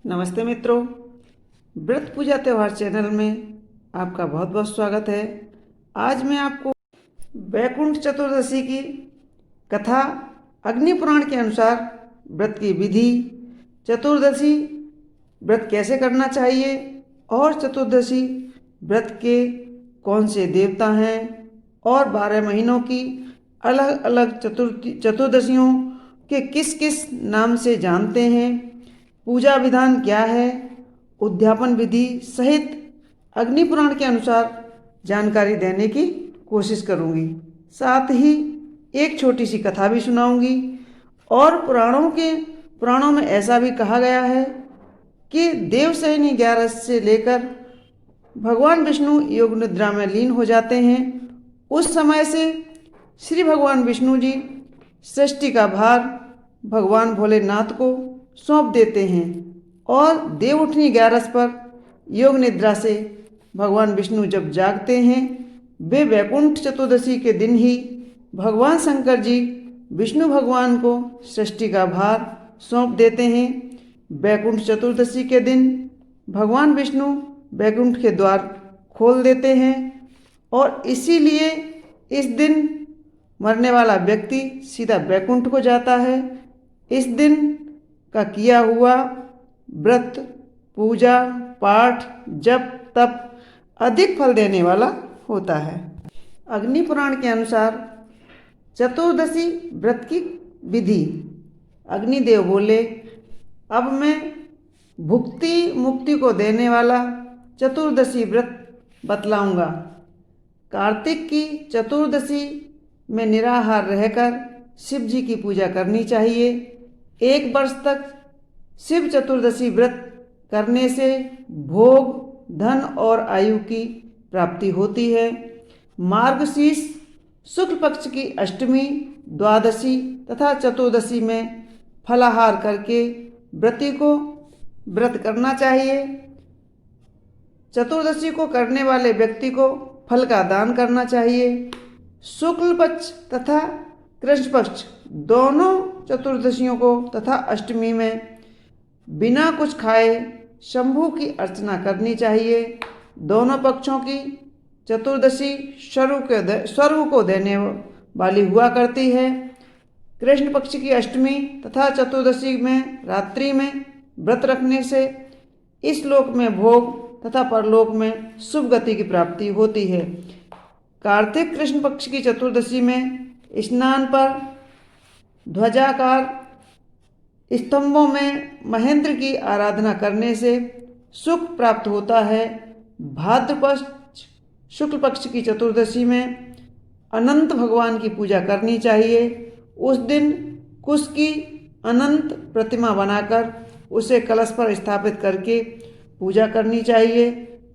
नमस्ते मित्रों, व्रत पूजा त्यौहार चैनल में आपका बहुत बहुत स्वागत है। आज मैं आपको वैकुंठ चतुर्दशी की कथा, अग्नि पुराण के अनुसार व्रत की विधि, चतुर्दशी व्रत कैसे करना चाहिए और चतुर्दशी व्रत के कौन से देवता हैं और 12 महीनों की अलग अलग चतुर्दशियों के किस किस नाम से जानते हैं, पूजा विधान क्या है, उद्यापन विधि सहित अग्नि पुराण के अनुसार जानकारी देने की कोशिश करूंगी। साथ ही एक छोटी सी कथा भी सुनाऊंगी। और पुराणों में ऐसा भी कहा गया है कि देवशयनी 11 से लेकर भगवान विष्णु योग निद्रा में लीन हो जाते हैं, उस समय से श्री भगवान विष्णु जी सृष्टि का भार भगवान भोलेनाथ को सौंप देते हैं और देवउठनी 11 पर योग निद्रा से भगवान विष्णु जब जागते हैं, वे वैकुंठ चतुर्दशी के दिन ही भगवान शंकर जी विष्णु भगवान को सृष्टि का भार सौंप देते हैं। वैकुंठ चतुर्दशी के दिन भगवान विष्णु वैकुंठ के द्वार खोल देते हैं और इसीलिए इस दिन मरने वाला व्यक्ति सीधा वैकुंठ को जाता है। इस दिन का किया हुआ व्रत, पूजा पाठ, जप तप अधिक फल देने वाला होता है। अग्नि पुराण के अनुसार चतुर्दशी व्रत की विधि। अग्निदेव बोले, अब मैं भुक्ति मुक्ति को देने वाला चतुर्दशी व्रत बतलाऊंगा। कार्तिक की चतुर्दशी में निराहार रहकर शिव जी की पूजा करनी चाहिए। 1 वर्ष तक शिव चतुर्दशी व्रत करने से भोग, धन और आयु की प्राप्ति होती है। मार्गशीर्ष शुक्ल पक्ष की अष्टमी, द्वादशी तथा चतुर्दशी में फलाहार करके व्रती को व्रत करना चाहिए। चतुर्दशी को करने वाले व्यक्ति को फल का दान करना चाहिए। शुक्ल पक्ष तथा कृष्ण पक्ष दोनों चतुर्दशियों को तथा अष्टमी में बिना कुछ खाए शंभु की अर्चना करनी चाहिए। दोनों पक्षों की चतुर्दशी स्वर्ग को देने वाली हुआ करती है। कृष्ण पक्ष की अष्टमी तथा चतुर्दशी में रात्रि में व्रत रखने से इस लोक में भोग तथा परलोक में शुभ गति की प्राप्ति होती है। कार्तिक कृष्ण पक्ष की चतुर्दशी में स्नान पर ध्वजाकार स्तंभों में महेंद्र की आराधना करने से सुख प्राप्त होता है। भाद्रपद शुक्ल पक्ष की चतुर्दशी में अनंत भगवान की पूजा करनी चाहिए। उस दिन कुश की अनंत प्रतिमा बनाकर उसे कलश पर स्थापित करके पूजा करनी चाहिए।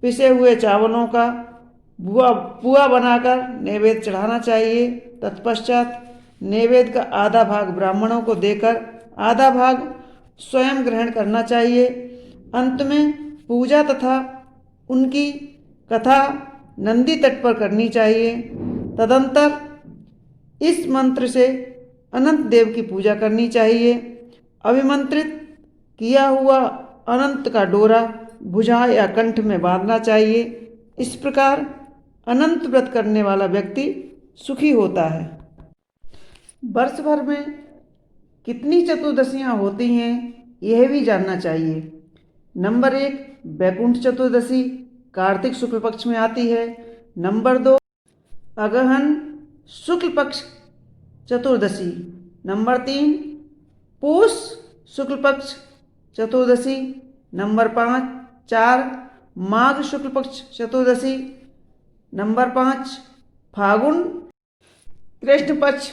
पिसे हुए चावलों का पुआ बनाकर नैवेद्य चढ़ाना चाहिए। तत्पश्चात नैवेद्य का आधा भाग ब्राह्मणों को देकर आधा भाग स्वयं ग्रहण करना चाहिए। अंत में पूजा तथा उनकी कथा नंदी तट पर करनी चाहिए। तदंतर इस मंत्र से अनंत देव की पूजा करनी चाहिए। अभिमंत्रित किया हुआ अनंत का डोरा भुजा या कंठ में बांधना चाहिए। इस प्रकार अनंत व्रत करने वाला व्यक्ति सुखी होता है। वर्ष भर में कितनी चतुर्दशियां होती हैं, यह भी जानना चाहिए। नंबर 1 वैकुंठ चतुर्दशी कार्तिक शुक्ल पक्ष में आती है। नंबर 2 अगहन शुक्ल पक्ष चतुर्दशी। नंबर 3 पूष शुक्ल पक्ष चतुर्दशी। नंबर 4 माघ शुक्ल पक्ष चतुर्दशी। नंबर 5 फागुन कृष्ण पक्ष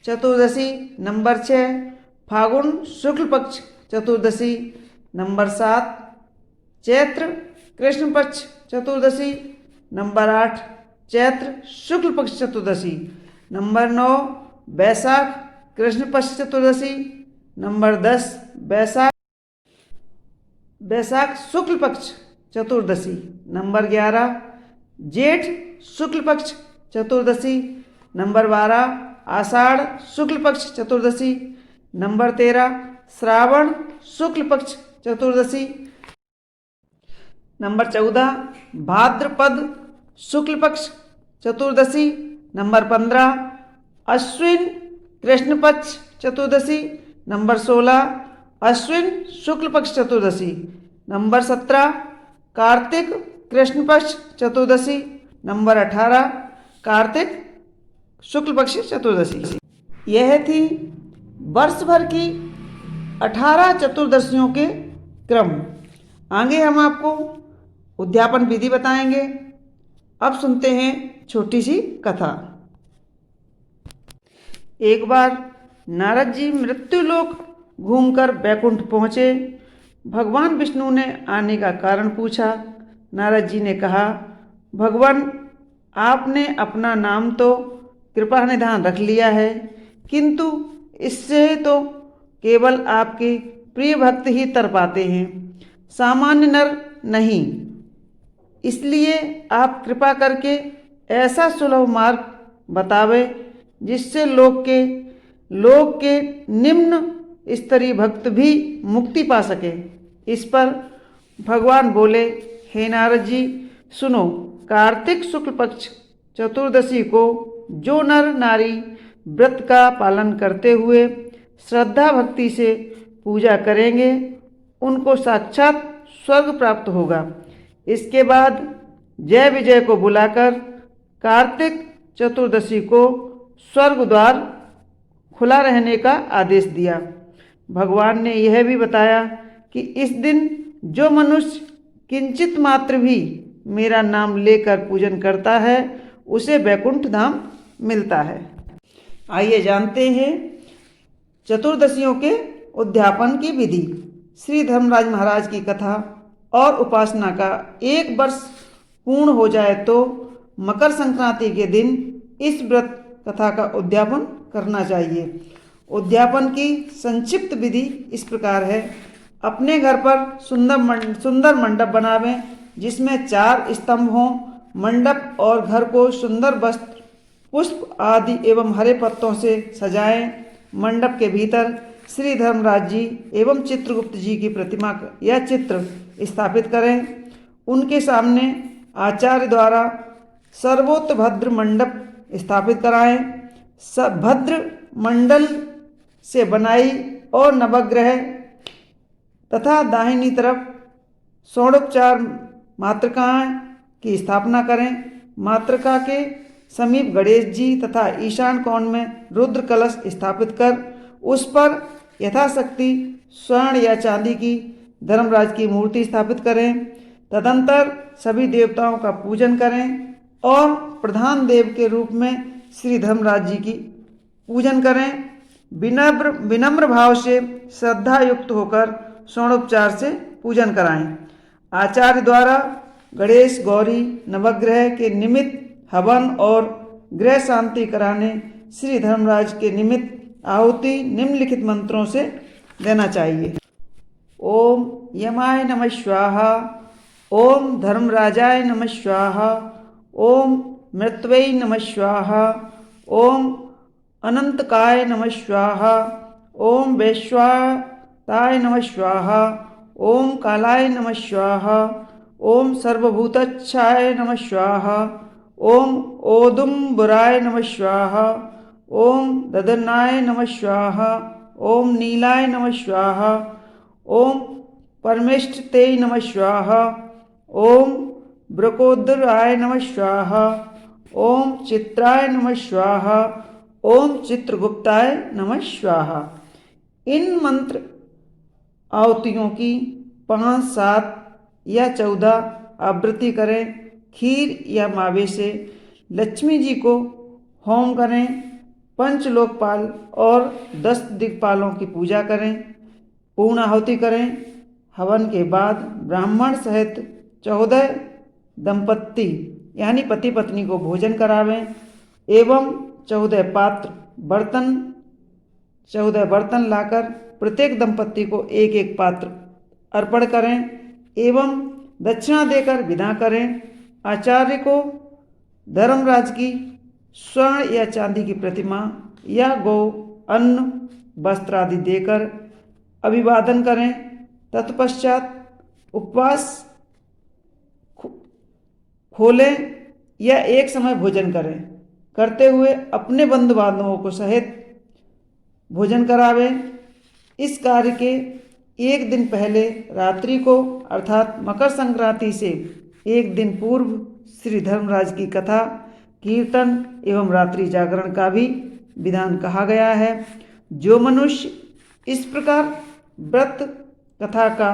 चतुर्दशी। नंबर 6 फागुन शुक्ल पक्ष चतुर्दशी। नंबर 7 चैत्र कृष्ण पक्ष चतुर्दशी। नंबर 8 चैत्र शुक्ल पक्ष चतुर्दशी। नंबर 9 वैशाख कृष्ण पक्ष चतुर्दशी। नंबर 10 वैशाख शुक्ल पक्ष चतुर्दशी। नंबर 11 जेठ शुक्ल पक्ष चतुर्दशी। नंबर 12 आषाढ़ शुक्ल पक्ष चतुर्दशी। नंबर 13 श्रावण शुक्ल पक्ष चतुर्दशी। नंबर 14 भाद्रपद शुक्ल पक्ष चतुर्दशी। नंबर 15 अश्विन कृष्ण पक्ष चतुर्दशी। नंबर 16 अश्विन शुक्ल पक्ष चतुर्दशी। नंबर 17 कार्तिक कृष्ण पक्ष चतुर्दशी। नंबर 18 कार्तिक शुक्ल पक्ष चतुर्दशी। यह थी वर्ष भर की 18 चतुर्दशियों के क्रम। आगे हम आपको उद्यापन विधि बताएंगे। अब सुनते हैं छोटी सी कथा। एक बार नारद जी मृत्युलोक घूमकर बैकुंठ पहुँचे। भगवान विष्णु ने आने का कारण पूछा। नारद जी ने कहा, भगवान आपने अपना नाम तो कृपा निधान रख लिया है, किंतु इससे तो केवल आपके प्रिय भक्त ही तर पाते हैं, सामान्य नर नहीं। इसलिए आप कृपा करके ऐसा सुलभ मार्ग बतावे जिससे लोक के निम्न स्तरीय भक्त भी मुक्ति पा सके। इस पर भगवान बोले, हे नारद जी सुनो, कार्तिक शुक्ल पक्ष चतुर्दशी को जो नर नारी व्रत का पालन करते हुए श्रद्धा भक्ति से पूजा करेंगे उनको साक्षात स्वर्ग प्राप्त होगा। इसके बाद जय विजय को बुलाकर कार्तिक चतुर्दशी को स्वर्ग द्वार खुला रहने का आदेश दिया। भगवान ने यह भी बताया कि इस दिन जो मनुष्य किंचित मात्र भी मेरा नाम लेकर पूजन करता है उसे वैकुंठ धाम मिलता है। आइए जानते हैं चतुर्दशियों के उद्यापन की विधि। श्री धर्मराज महाराज की कथा और उपासना का 1 वर्ष पूर्ण हो जाए तो मकर संक्रांति के दिन इस व्रत कथा का उद्यापन करना चाहिए। उद्यापन की संक्षिप्त विधि इस प्रकार है। अपने घर पर सुंदर मंडप बनावें जिसमें 4 स्तंभ हों। मंडप और घर को सुंदर वस्त्र, पुष्प आदि एवं हरे पत्तों से सजाएं। मंडप के भीतर श्री धर्मराज जी एवं चित्रगुप्त जी की प्रतिमा या चित्र स्थापित करें। उनके सामने आचार्य द्वारा सर्वोत्तभद्र मंडप स्थापित कराएं। भद्र मंडल से बनाई और नवग्रह तथा दाहिनी तरफ षोडोपचार मातृकाएं की स्थापना करें। मातृका के समीप गणेश जी तथा ईशान कोण में रुद्र कलश स्थापित कर उस पर यथाशक्ति स्वर्ण या चांदी की धर्मराज की मूर्ति स्थापित करें। तदंतर सभी देवताओं का पूजन करें और प्रधान देव के रूप में श्री धर्मराज जी की पूजन करें। विनम्र भाव से श्रद्धा युक्त होकर षोडोपचार से पूजन कराएं। आचार्य द्वारा गणेश गौरी नवग्रह के निमित्त हवन और ग्रह शांति कराने श्री धर्मराज के निमित्त आहुति निम्नलिखित मंत्रों से देना चाहिए। ओम यमाय नमः स्वाहा, ओम धर्मराजाय नमः स्वाहा, ओम मृत्वे नमः स्वाहा, ओम अनंतकाय नमः स्वाहा, ओम वैश्वाताय नमः स्वाहा, ओम कालाय नमः स्वाहा, ओम सर्वभूतच्छाय नमः स्वाहा, ओम ओदुम्बराय नमः स्वाहा, ओम ददनाय नमः स्वाहा, ओम नीलाय नमः स्वाहा, ओम परमेष्ठते नमः स्वाहा, ओम ब्रकोदराय नमः स्वाहा, ओम चित्राय नमः स्वाहा, ओम चित्रगुप्ताय नमः स्वाहा। इन मंत्र आहुतियों की 5, 7 या 14 आवृत्ति करें। खीर या मावे से लक्ष्मी जी को होम करें। 5 लोकपाल और 10 दिक्पालों की पूजा करें। पूर्ण आहुति करें। हवन के बाद ब्राह्मण सहित 14 दंपत्ति यानी पति पत्नी को भोजन करावें एवं 14 बर्तन लाकर प्रत्येक दंपत्ति को 1-1 पात्र अर्पण करें एवं दक्षिणा देकर विदा करें। आचार्य को धर्मराज की स्वर्ण या चांदी की प्रतिमा या गौ, अन्न, वस्त्र आदि देकर अभिवादन करें। तत्पश्चात उपवास खोलें या एक समय भोजन करें। करते हुए अपने बंधु बांधवों को सहित भोजन करावें। इस कार्य के एक दिन पहले रात्रि को अर्थात मकर संक्रांति से एक दिन पूर्व श्री धर्मराज की कथा, कीर्तन एवं रात्रि जागरण का भी विधान कहा गया है। जो मनुष्य इस प्रकार व्रत कथा का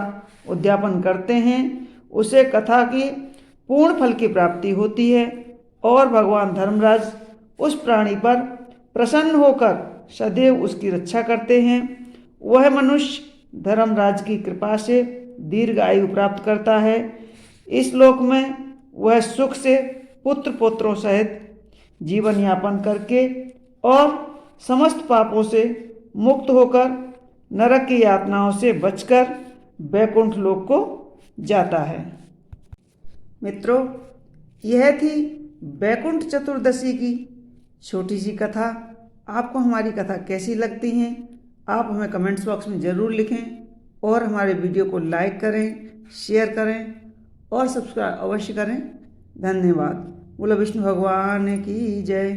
उद्यापन करते हैं उसे कथा की पूर्ण फल की प्राप्ति होती है और भगवान धर्मराज उस प्राणी पर प्रसन्न होकर सदैव उसकी रक्षा करते हैं। वह मनुष्य धर्मराज की कृपा से दीर्घ आयु प्राप्त करता है। इस लोक में वह सुख से पुत्र पौत्रों सहित जीवन यापन करके और समस्त पापों से मुक्त होकर नरक की यातनाओं से बचकर वैकुंठ लोक को जाता है। मित्रों, यह थी वैकुंठ चतुर्दशी की छोटी सी कथा। आपको हमारी कथा कैसी लगती हैं आप हमें कमेंट्स बॉक्स में ज़रूर लिखें और हमारे वीडियो को लाइक करें, शेयर करें और सब्सक्राइब अवश्य करें। धन्यवाद। बोलो विष्णु भगवान की जय।